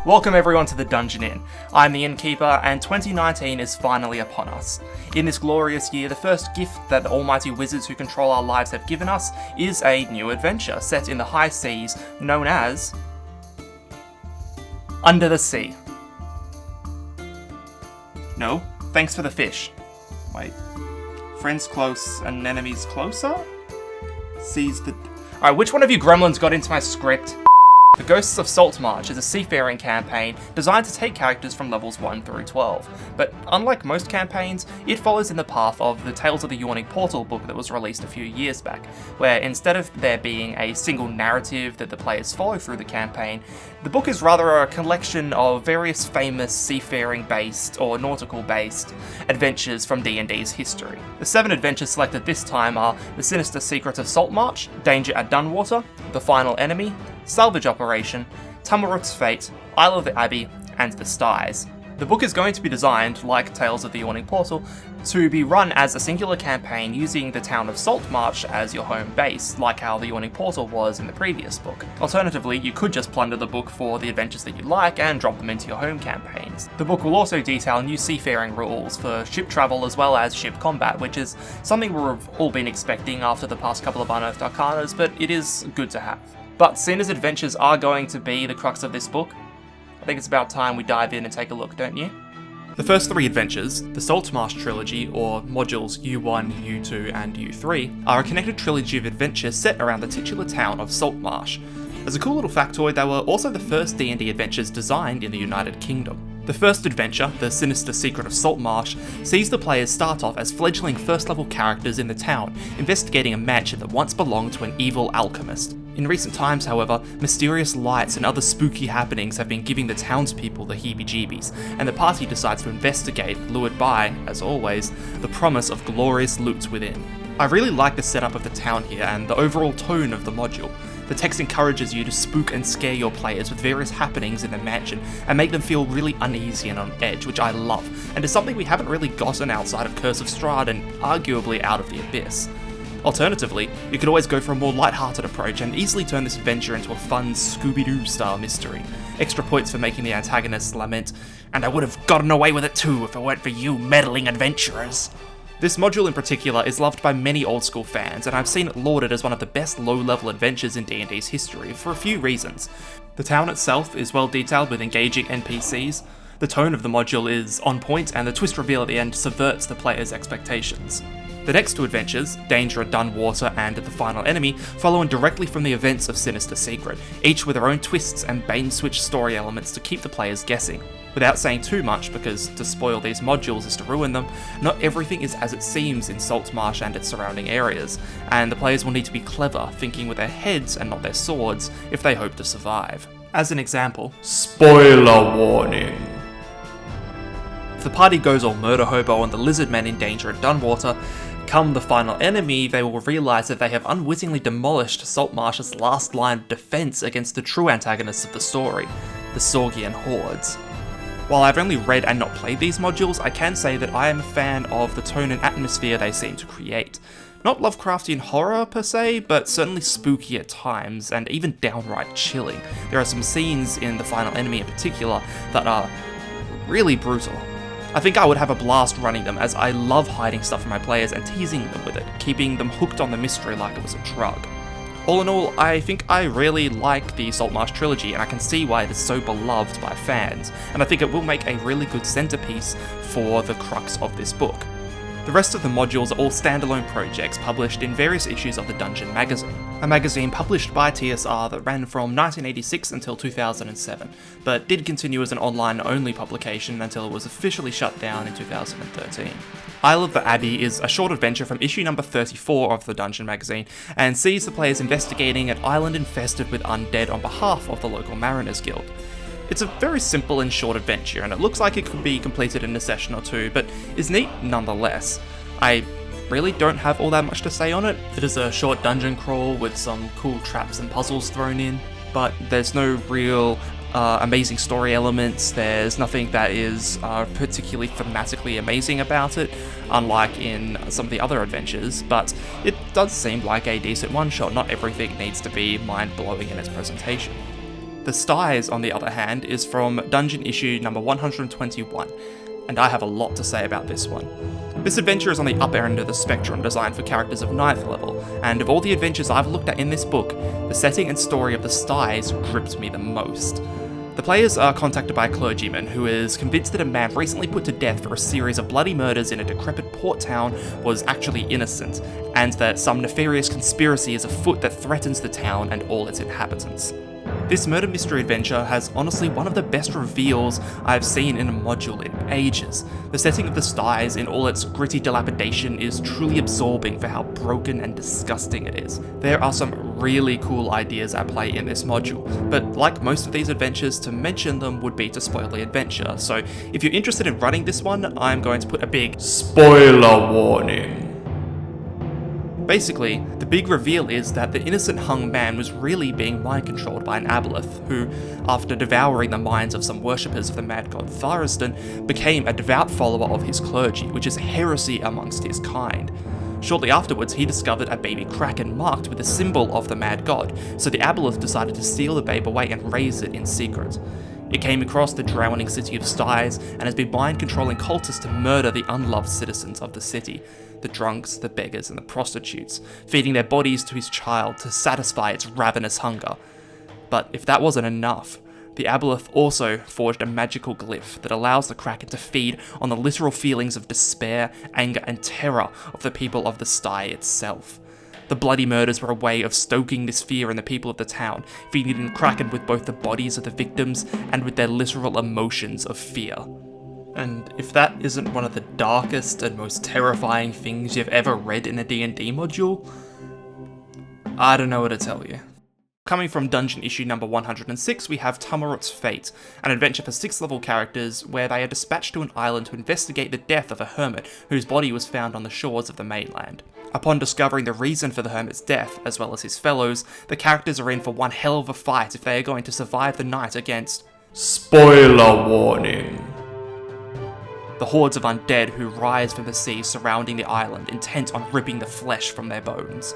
Welcome everyone to the Dungeon Inn. I'm the Innkeeper, and 2019 is finally upon us. In this glorious year, the first gift that the almighty wizards who control our lives have given us is a new adventure set in the high seas known as Under the Sea. No, thanks for the fish. Wait. Friends close and enemies closer? Sees the... Alright, which one of you gremlins got into my script? The Ghosts of Saltmarsh is a seafaring campaign designed to take characters from levels 1 through 12, but unlike most campaigns, it follows in the path of the Tales of the Yawning Portal book that was released a few years back, where instead of there being a single narrative that the players follow through the campaign, the book is rather a collection of various famous seafaring-based or nautical-based adventures from D&D's history. The 7 adventures selected this time are The Sinister Secret of Saltmarsh, Danger at Dunwater, The Final Enemy, Salvage Operation, Tumulrut's Fate, Isle of the Abbey, and The Styes. The book is going to be designed, like Tales of the Yawning Portal, to be run as a singular campaign using the town of Saltmarsh as your home base, like how the Yawning Portal was in the previous book. Alternatively, you could just plunder the book for the adventures that you like and drop them into your home campaigns. The book will also detail new seafaring rules for ship travel as well as ship combat, which is something we've all been expecting after the past couple of Unearthed Arcanas, but it is good to have. But seeing as adventures are going to be the crux of this book, I think it's about time we dive in and take a look, don't you? The first 3 adventures, the Saltmarsh trilogy, or modules U1, U2, and U3, are a connected trilogy of adventures set around the titular town of Saltmarsh. As a cool little factoid, they were also the first D&D adventures designed in the United Kingdom. The first adventure, The Sinister Secret of Saltmarsh, sees the players start off as fledgling first-level characters in the town, investigating a mansion that once belonged to an evil alchemist. In recent times, however, mysterious lights and other spooky happenings have been giving the townspeople the heebie-jeebies, and the party decides to investigate, lured by, as always, the promise of glorious loot within. I really like the setup of the town here and the overall tone of the module. The text encourages you to spook and scare your players with various happenings in the mansion and make them feel really uneasy and on edge, which I love, and is something we haven't really gotten outside of Curse of Strahd and arguably Out of the Abyss. Alternatively, you could always go for a more light-hearted approach and easily turn this adventure into a fun Scooby-Doo style mystery. Extra points for making the antagonists lament, "And I would have gotten away with it too if it weren't for you meddling adventurers." This module in particular is loved by many old-school fans, and I've seen it lauded as one of the best low-level adventures in D&D's history for a few reasons. The town itself is well detailed with engaging NPCs, the tone of the module is on point, and the twist reveal at the end subverts the player's expectations. The next 2 adventures, Danger at Dunwater and The Final Enemy, follow on directly from the events of Sinister Secret, each with their own twists and bait-and-switch story elements to keep the players guessing. Without saying too much, because to spoil these modules is to ruin them, not everything is as it seems in Saltmarsh and its surrounding areas, and the players will need to be clever, thinking with their heads and not their swords, if they hope to survive. As an example, spoiler warning! If the party goes all murder hobo on the lizard men in Danger at Dunwater, come the final enemy, they will realise that they have unwittingly demolished Saltmarsh's last line of defence against the true antagonists of the story, the Sorgian hordes. While I've only read and not played these modules, I can say that I am a fan of the tone and atmosphere they seem to create. Not Lovecraftian horror per se, but certainly spooky at times, and even downright chilling. There are some scenes in The Final Enemy in particular that are really brutal. I think I would have a blast running them, as I love hiding stuff from my players and teasing them with it, keeping them hooked on the mystery like it was a drug. All in all, I think I really like the Saltmarsh trilogy, and I can see why it is so beloved by fans, and I think it will make a really good centerpiece for the crux of this book. The rest of the modules are all standalone projects published in various issues of the Dungeon magazine, a magazine published by TSR that ran from 1986 until 2007, but did continue as an online-only publication until it was officially shut down in 2013. Isle of the Abbey is a short adventure from issue number 34 of the Dungeon magazine, and sees the players investigating an island infested with undead on behalf of the local Mariners Guild. It's a very simple and short adventure, and it looks like it could be completed in a session or 2, but is neat nonetheless. I really don't have all that much to say on it. It is a short dungeon crawl with some cool traps and puzzles thrown in, but there's no real amazing story elements. There's nothing that is particularly thematically amazing about it, unlike in some of the other adventures, but it does seem like a decent one-shot. Not everything needs to be mind-blowing in its presentation. The Styes, on the other hand, is from dungeon issue number 121, and I have a lot to say about this one. This adventure is on the upper end of the spectrum, designed for characters of 9th level, and of all the adventures I've looked at in this book, the setting and story of the Styes gripped me the most. The players are contacted by a clergyman who is convinced that a man recently put to death for a series of bloody murders in a decrepit port town was actually innocent, and that some nefarious conspiracy is afoot that threatens the town and all its inhabitants. This murder mystery adventure has honestly one of the best reveals I've seen in a module in ages. The setting of the Styes in all its gritty dilapidation is truly absorbing for how broken and disgusting it is. There are some really cool ideas at play in this module, but like most of these adventures, to mention them would be to spoil the adventure, so if you're interested in running this one, I'm going to put a big spoiler warning. Basically, the big reveal is that the innocent hung man was really being mind-controlled by an aboleth, who, after devouring the minds of some worshippers of the mad god Thariston, became a devout follower of his clergy, which is heresy amongst his kind. Shortly afterwards, he discovered a baby kraken marked with a symbol of the mad god, so the aboleth decided to steal the babe away and raise it in secret. It came across the drowning city of Styes and has been mind-controlling cultists to murder the unloved citizens of the city. The drunks, the beggars, and the prostitutes, feeding their bodies to his child to satisfy its ravenous hunger. But if that wasn't enough, the aboleth also forged a magical glyph that allows the kraken to feed on the literal feelings of despair, anger, and terror of the people of the Stye itself. The bloody murders were a way of stoking this fear in the people of the town, feeding the kraken with both the bodies of the victims and with their literal emotions of fear. And if that isn't one of the darkest and most terrifying things you've ever read in a D&D module, I don't know what to tell you. Coming from dungeon issue number 106, we have Tamarut's Fate, an adventure for 6th level characters where they are dispatched to an island to investigate the death of a hermit whose body was found on the shores of the mainland. Upon discovering the reason for the hermit's death, as well as his fellows, the characters are in for one hell of a fight if they are going to survive the night against spoiler warning. The hordes of undead who rise from the sea surrounding the island, intent on ripping the flesh from their bones.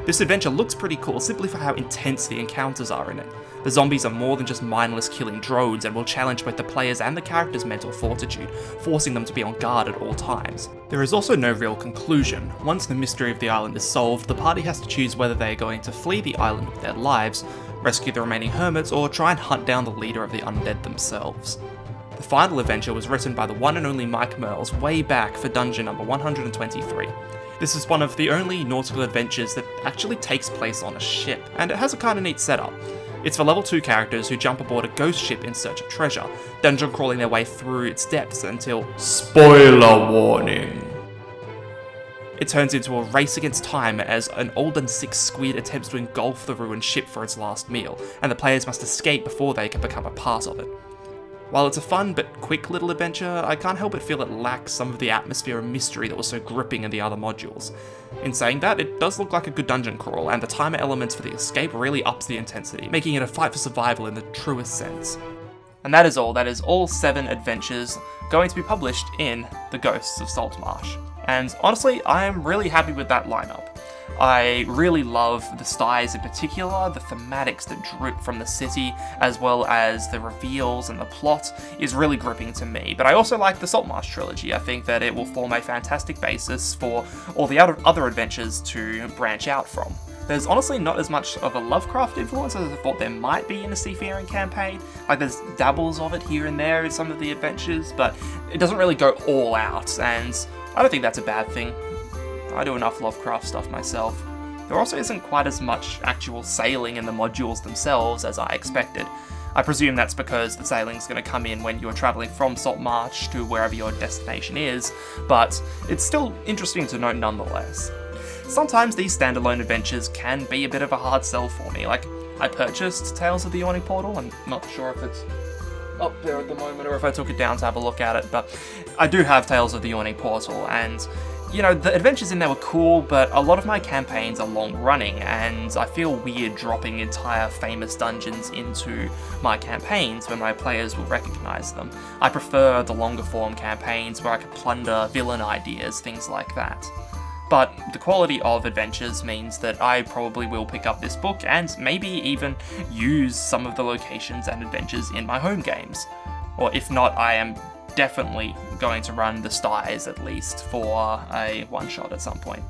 This adventure looks pretty cool simply for how intense the encounters are in it. The zombies are more than just mindless killing drones and will challenge both the players and the characters' mental fortitude, forcing them to be on guard at all times. There is also no real conclusion. Once the mystery of the island is solved, the party has to choose whether they are going to flee the island with their lives, rescue the remaining hermits, or try and hunt down the leader of the undead themselves. The final adventure was written by the one and only Mike Merles way back for dungeon number 123. This is one of the only nautical adventures that actually takes place on a ship, and it has a kinda neat setup. It's for level 2 characters who jump aboard a ghost ship in search of treasure, dungeon crawling their way through its depths until spoiler warning. It turns into a race against time as an old and sick squid attempts to engulf the ruined ship for its last meal, and the players must escape before they can become a part of it. While it's a fun but quick little adventure, I can't help but feel it lacks some of the atmosphere and mystery that was so gripping in the other modules. In saying that, it does look like a good dungeon crawl, and the timer elements for the escape really ups the intensity, making it a fight for survival in the truest sense. And that is all 7 adventures going to be published in The Ghosts of Saltmarsh. And honestly, I am really happy with that lineup. I really love the Styes in particular. The thematics that drip from the city, as well as the reveals and the plot, is really gripping to me. But I also like the Saltmarsh trilogy. I think that it will form a fantastic basis for all the other adventures to branch out from. There's honestly not as much of a Lovecraft influence as I thought there might be in a Seafaring campaign. Like, there's dabbles of it here and there in some of the adventures, but it doesn't really go all out, and I don't think that's a bad thing. I do enough Lovecraft stuff myself. There also isn't quite as much actual sailing in the modules themselves as I expected. I presume that's because the sailing's going to come in when you're travelling from Saltmarsh to wherever your destination is, but it's still interesting to note nonetheless. Sometimes these standalone adventures can be a bit of a hard sell for me. Like, I purchased Tales of the Yawning Portal, I'm not sure if it's up there at the moment or if I took it down to have a look at it, but I do have Tales of the Yawning Portal, and you know, the adventures in there were cool, but a lot of my campaigns are long-running, and I feel weird dropping entire famous dungeons into my campaigns when my players will recognise them. I prefer the longer-form campaigns where I can plunder villain ideas, things like that. but the quality of adventures means that I probably will pick up this book and maybe even use some of the locations and adventures in my home games. Or if not, I am definitely going to run the Styes at least for a one-shot at some point.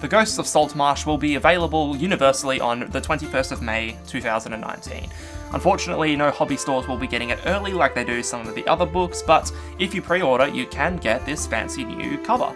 The Ghosts of Saltmarsh will be available universally on the 21st of May 2019. Unfortunately, no hobby stores will be getting it early like they do some of the other books, but if you pre-order, you can get this fancy new cover.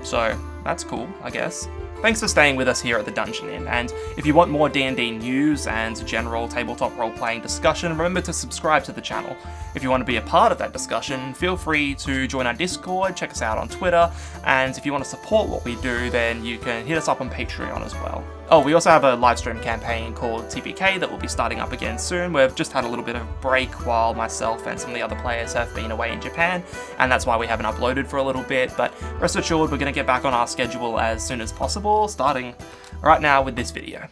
So that's cool, I guess. Thanks for staying with us here at the Dungeon Inn, and if you want more D&D news and general tabletop role-playing discussion, remember to subscribe to the channel. If you want to be a part of that discussion, feel free to join our Discord, check us out on Twitter, and if you want to support what we do, then you can hit us up on Patreon as well. Oh, we also have a livestream campaign called TPK that will be starting up again soon. We've just had a little bit of a break while myself and some of the other players have been away in Japan, and that's why we haven't uploaded for a little bit, but rest assured we're going to get back on our schedule as soon as possible, starting right now with this video.